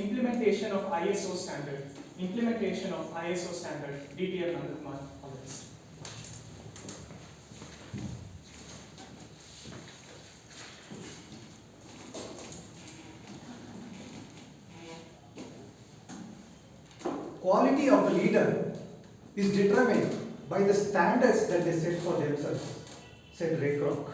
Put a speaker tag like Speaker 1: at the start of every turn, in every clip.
Speaker 1: implementation of ISO standard, DTM Nandakumar, all this.
Speaker 2: Quality of a leader is determined by the standards that they set for themselves, said Ray Kroc.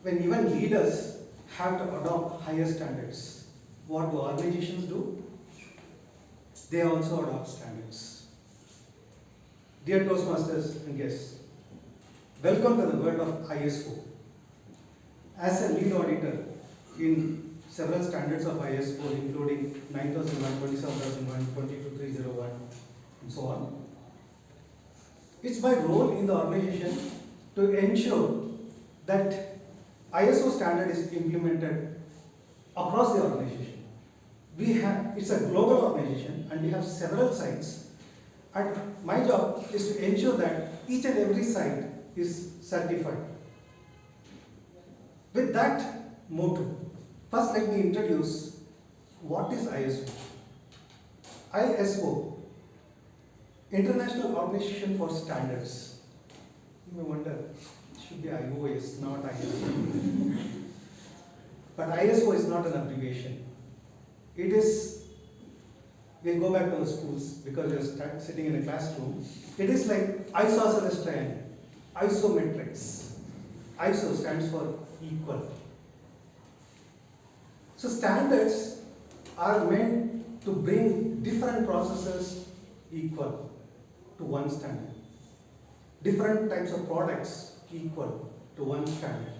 Speaker 2: When even leaders have to adopt higher standards, what do organizations do? They also adopt standards. Dear Toastmasters and guests, welcome to the world of ISO. As a lead auditor in several standards of ISO, including 9001, 27001, 22301, and so on, it's my role in the organization to ensure that ISO standard is implemented across the organization. It's a global organization and we have several sites, and my job is to ensure that each and every site is certified. With that motto, first let me introduce what is ISO. ISO, International Organization for Standards. You may wonder, it should be IOS, not ISO. But ISO is not an abbreviation. It is, we'll go back to the schools because you're sitting in a classroom. It is like isosceles triangle, isometrics. ISO stands for equal. So standards are meant to bring different processes equal to one standard. Different types of products equal to one standard.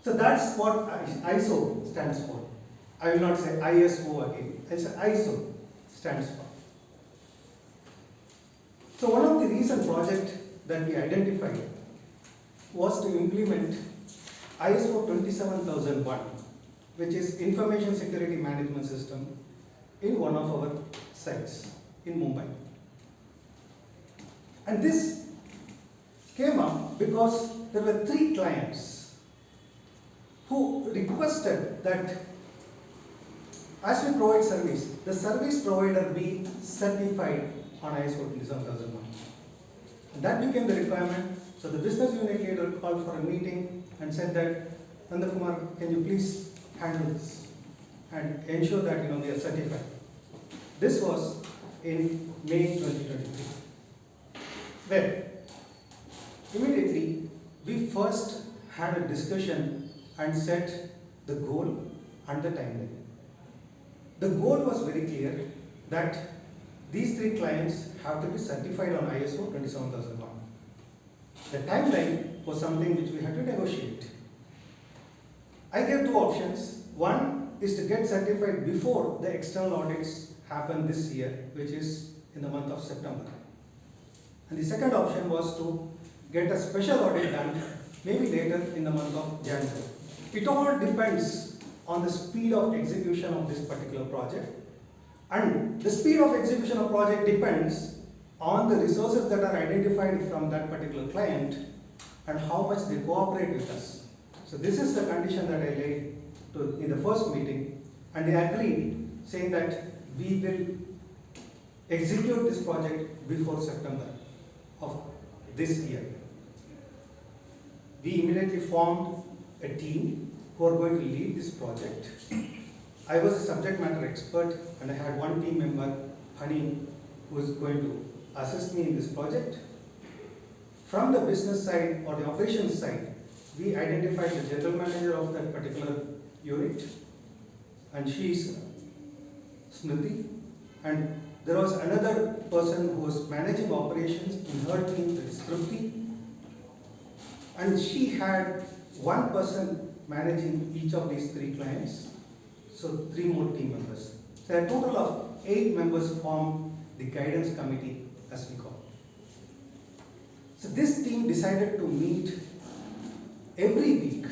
Speaker 2: So that's what ISO stands for. I will not say ISO again, I'll say ISO stands for. So one of the recent projects that we identified was to implement ISO 27001, which is Information Security Management System, in one of our sites in Mumbai. And this came up because there were 3 clients who requested that as we provide service, the service provider be certified on ISO 27001. And that became the requirement. So the business unit leader called for a meeting and said that, Nandakumar, can you please handle this and ensure that they are certified. This was in May 2023. Well, immediately we first had a discussion and set the goal and the timeline. The goal was very clear that these 3 clients have to be certified on ISO 27001. The timeline was something which we had to negotiate. I gave 2 options. One is to get certified before the external audits happen this year, which is in the month of September. And the second option was to get a special audit done maybe later in the month of January. It all depends on the speed of execution of this particular project. And the speed of execution of project depends on the resources that are identified from that particular client and how much they cooperate with us. So this is the condition that I laid in the first meeting, and they agreed, saying that we will execute this project before September of this year. We immediately formed a team who are going to lead this project. I was a subject matter expert, and I had one team member, Hani, who is going to assist me in this project. From the business side or the operations side, we identified the general manager of that particular unit, and she is Smriti, and there was another person who was managing operations in her team, that is Trupti, and she had one person managing each of these 3 clients, so 3 more team members. So a total of 8 members formed the guidance committee, as we call it. So this team decided to meet every week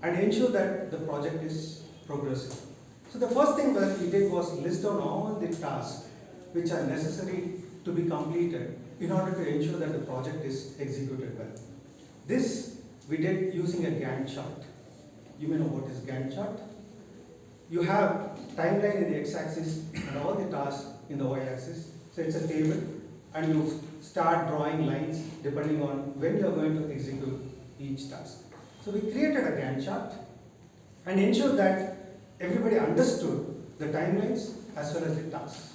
Speaker 2: and ensure that the project is progressing. So the first thing that we did was list down all the tasks which are necessary to be completed in order to ensure that the project is executed well. This we did using a Gantt chart. You may know what is Gantt chart. you have timeline in the x-axis and all the tasks in the y-axis. So it's a table, and you start drawing lines depending on when you are going to execute each task. So we created a Gantt chart and ensured that everybody understood the timelines as well as the tasks.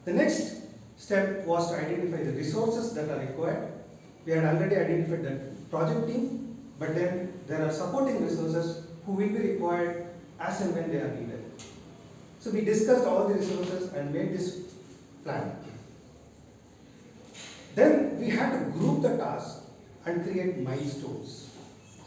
Speaker 2: The next step was to identify the resources that are required. We had already identified the project team, but then there are supporting resources who will be required as and when they are needed. So we discussed all the resources and made this plan. Then we had to group the tasks and create milestones.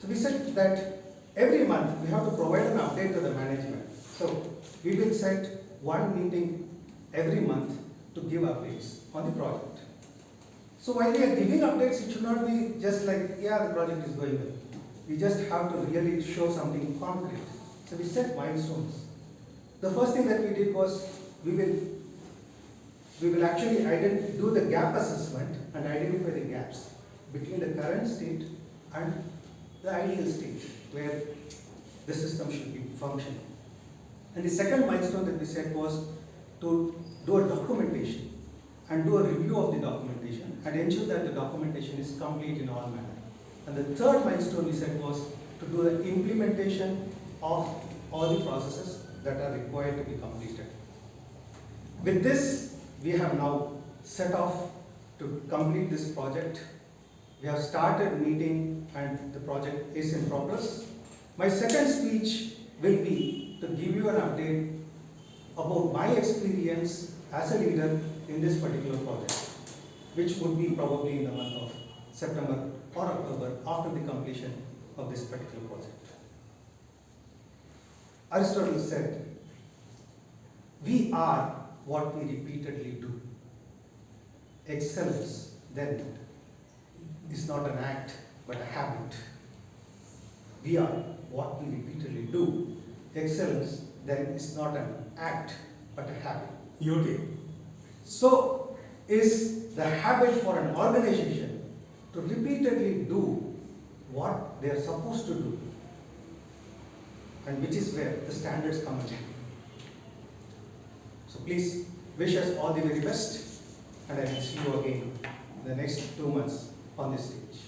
Speaker 2: So we said that every month we have to provide an update to the management. So we will set one meeting every month to give updates on the project. So while we are giving updates, it should not be just like, yeah, the project is going well. We just have to really show something concrete. So we set milestones. The first thing that we did was we will actually do the gap assessment and identify the gaps between the current state and the ideal state where the system should be functioning. And the second milestone that we set was to do a documentation and do a review of the documentation and ensure that the documentation is complete in all manner. And the third milestone we set was to do the implementation of all the processes that are required to be completed. With this, we have now set off to complete this project. We have started meeting and the project is in progress. My second speech will be to give you an update about my experience as a leader in this particular project, which would be probably in the month of September or October after the completion of this particular project. Aristotle said, "We are what we repeatedly do." Excellence, then, is not an act but a habit. We are what we repeatedly do. Excellence, then, is not an act but a habit.
Speaker 3: UT.
Speaker 2: So, is the habit for an organization to repeatedly do what they are supposed to do, and which is where the standards come in. So please wish us all the very best, and I will see you again in the next 2 months on this stage.